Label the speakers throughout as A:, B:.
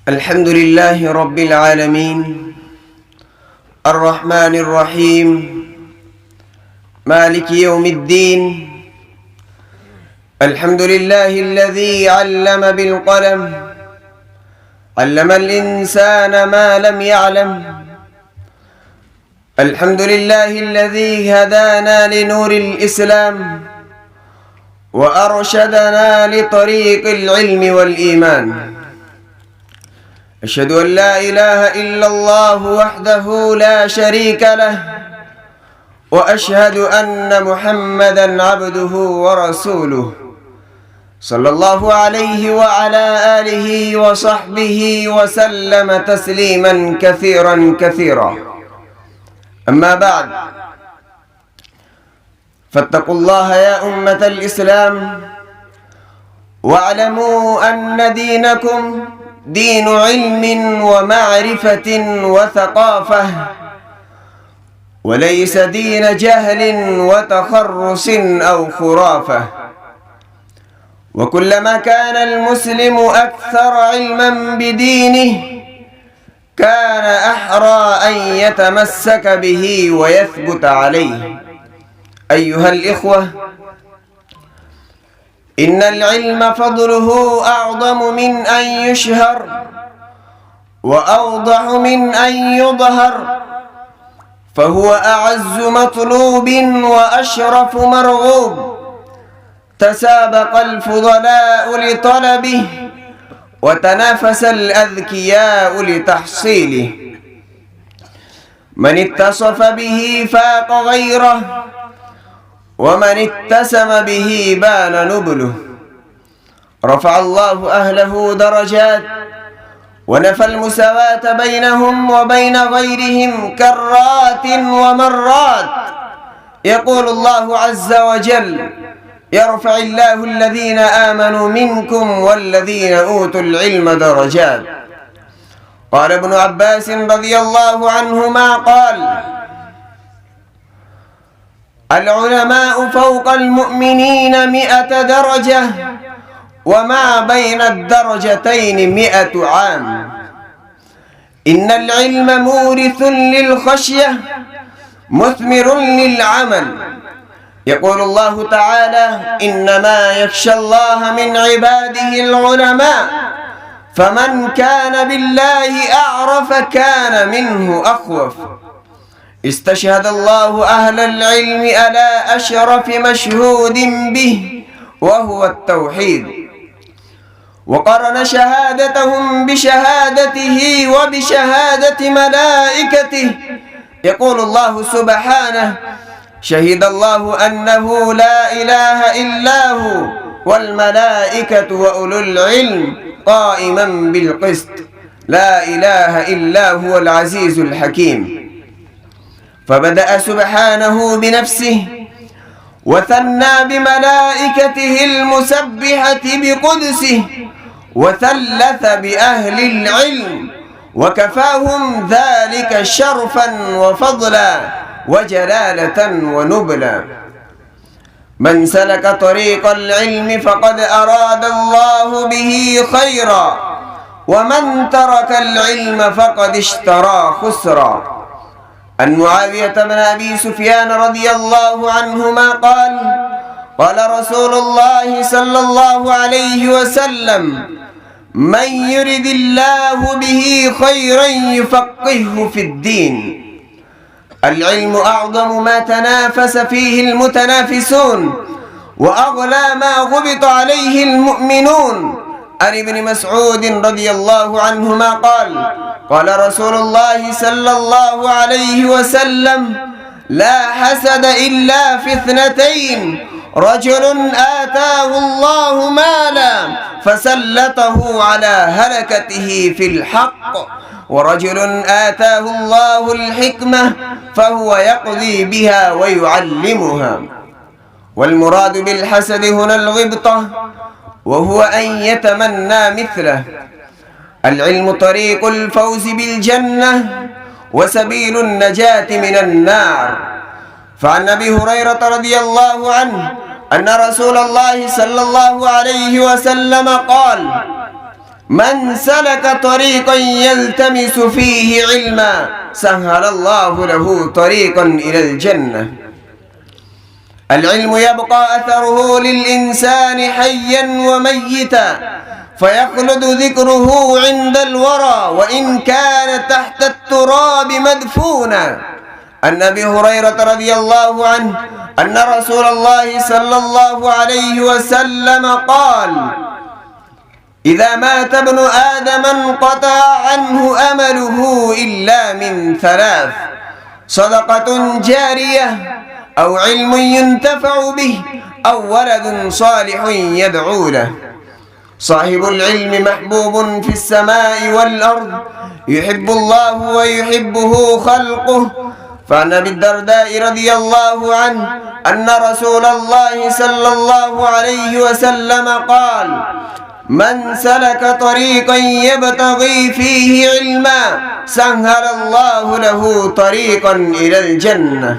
A: الحمد لله رب العالمين الرحمن الرحيم مالك يوم الدين. الحمد لله الذي علم بالقلم، علم الإنسان ما لم يعلم. الحمد لله الذي هدانا لنور الإسلام وأرشدنا لطريق العلم والإيمان. أشهد أن لا إله إلا الله وحده لا شريك له، وأشهد أن محمدًا عبده ورسوله، صلى الله عليه وعلى آله وصحبه وسلم تسليمًا كثيرًا كثيرًا. أما بعد، فاتقوا الله يا أمة الإسلام، واعلموا أن دينكم دين علم ومعرفة وثقافة، وليس دين جهل وتخرص أو خرافة. وكلما كان المسلم أكثر علما بدينه كان أحرى أن يتمسك به ويثبت عليه. أيها الإخوة، إن العلم فضله أعظم من أن يشهر وأوضح من أن يظهر، فهو أعز مطلوب وأشرف مرغوب. تسابق الفضلاء لطلبه وتنافس الأذكياء لتحصيله. من اتصف به فاق غيره، ومن اتسم به بان نبله. رفع الله أهله درجات، ونفى المساواة بينهم وبين غيرهم كرات ومرات. يقول الله عز وجل: يرفع الله الذين آمنوا منكم والذين أوتوا العلم درجات. قال ابن عباس رضي الله عنهما قال: العلماء فوق المؤمنين 100 درجة، وما بين الدرجتين 100 عام. إن العلم مورث للخشية مثمر للعمل. يقول الله تعالى: إنما يخشى الله من عباده العلماء، فمن كان بالله أعرف كان منه أخوف. استشهد الله أهل العلم على أشرف مشهود به، وهو التوحيد، وقرن شهادتهم بشهادته وبشهادة ملائكته. يقول الله سبحانه: شهد الله أنه لا إله إلا هو والملائكة وأولو العلم قائما بالقسط، لا إله إلا هو العزيز الحكيم. فبدأ سبحانه بنفسه، وثنى بملائكته المسبحة بقدسه، وثلث بأهل العلم، وكفاهم ذلك شرفا وفضلا وجلالة ونبلا. من سلك طريق العلم فقد أراد الله به خيرا، ومن ترك العلم فقد اشترى خسرا. عن معاوية بن أبي سفيان رضي الله عنهما قال: قال رسول الله صلى الله عليه وسلم: من يرد الله به خيرا يفقهه في الدين. العلم أعظم ما تنافس فيه المتنافسون، وأغلى ما غبط عليه المؤمنون. عن ابن مسعود رضي الله عنهما قال: قال رسول الله صلى الله عليه وسلم: لا حسد إلا في 2: رجل آتاه الله مالا فسلطه على هلكته في الحق، ورجل آتاه الله الحكمة فهو يقضي بها ويعلمها. والمراد بالحسد هنا الغبطة، وهو أن يتمنى مثله. العلم طريق الفوز بالجنة وسبيل النجاة من النار. فعن أبي هريرة رضي الله عنه أن رسول الله صلى الله عليه وسلم قال: من سلك طريقا يلتمس فيه علما سهل الله له طريقا إلى الجنة. العلم يبقى أثره للإنسان حيا وميتا، فيخلد ذكره عند الورى وإن كان تحت التراب مدفونا. عن أبي هريرة رضي الله عنه أن رسول الله صلى الله عليه وسلم قال: إذا مات ابن آدم انقطع عنه أمله إلا من ثلاث: صدقة جارية، أو علم ينتفع به، أو ولد صالح يدعو له. صاحب العلم محبوب في السماء والأرض، يحب الله ويحبه خلقه. فعن أبي الدرداء رضي الله عنه أن رسول الله صلى الله عليه وسلم قال: من سلك طريقا يبتغي فيه علما سهل الله له طريقا إلى الجنة.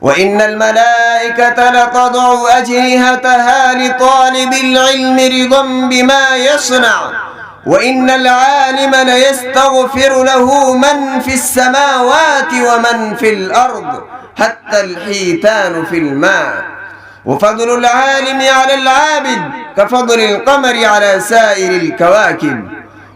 A: وإن الملائكة لتضع أجنحتها لطالب العلم رضا بما يصنع، وإن العالم ليستغفر له من في السماوات ومن في الأرض حتى الحيتان في الماء. وفضل العالم على العابد كفضل القمر على سائر الكواكب.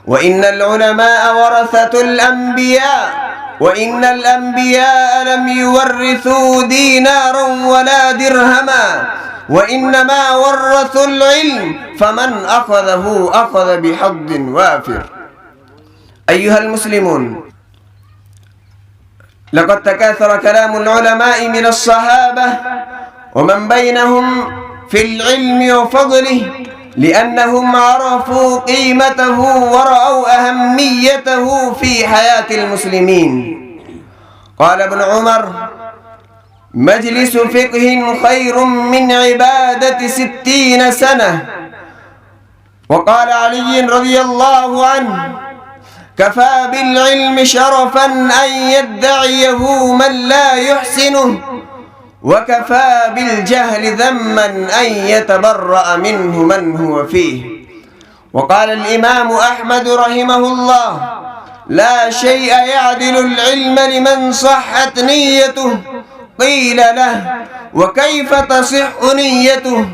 A: وإن العلماء ورثة الأنبياء، وإن الأنبياء لم يورثوا دينارا ولا درهما، وإنما ورثوا العلم، فمن أخذه أخذ بحظ وافر. أيها المسلمون، لقد تكاثر كلام العلماء من الصحابة ومن بينهم في العلم وفضله، لأنهم عرفوا قيمته ورأوا أهميته في حياة المسلمين. قال ابن عمر: مجلس فقه خير من عبادة 60 سنة. وقال علي رضي الله عنه: كفى بالعلم شرفا أن يدعيه من لا يحسنه، وكفى بالجهل ذما أن يتبرأ منه من هو فيه. وقال الإمام أحمد رحمه الله: لا شيء يعدل العلم لمن صحت نيته. قيل له: وكيف تصح نيته؟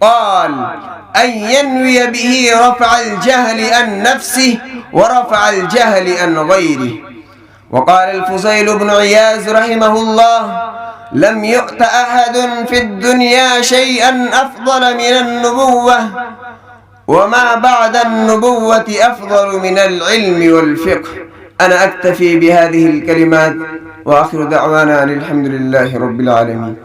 A: قال: أن ينوي به رفع الجهل عن نفسه ورفع الجهل عن غيره. وقال الفضيل بن عياض رحمه الله: لم يؤت أحد في الدنيا شيئا أفضل من النبوة، وما بعد النبوة أفضل من العلم والفقه. أنا أكتفي بهذه الكلمات، وآخر دعوانا أن الحمد لله رب العالمين.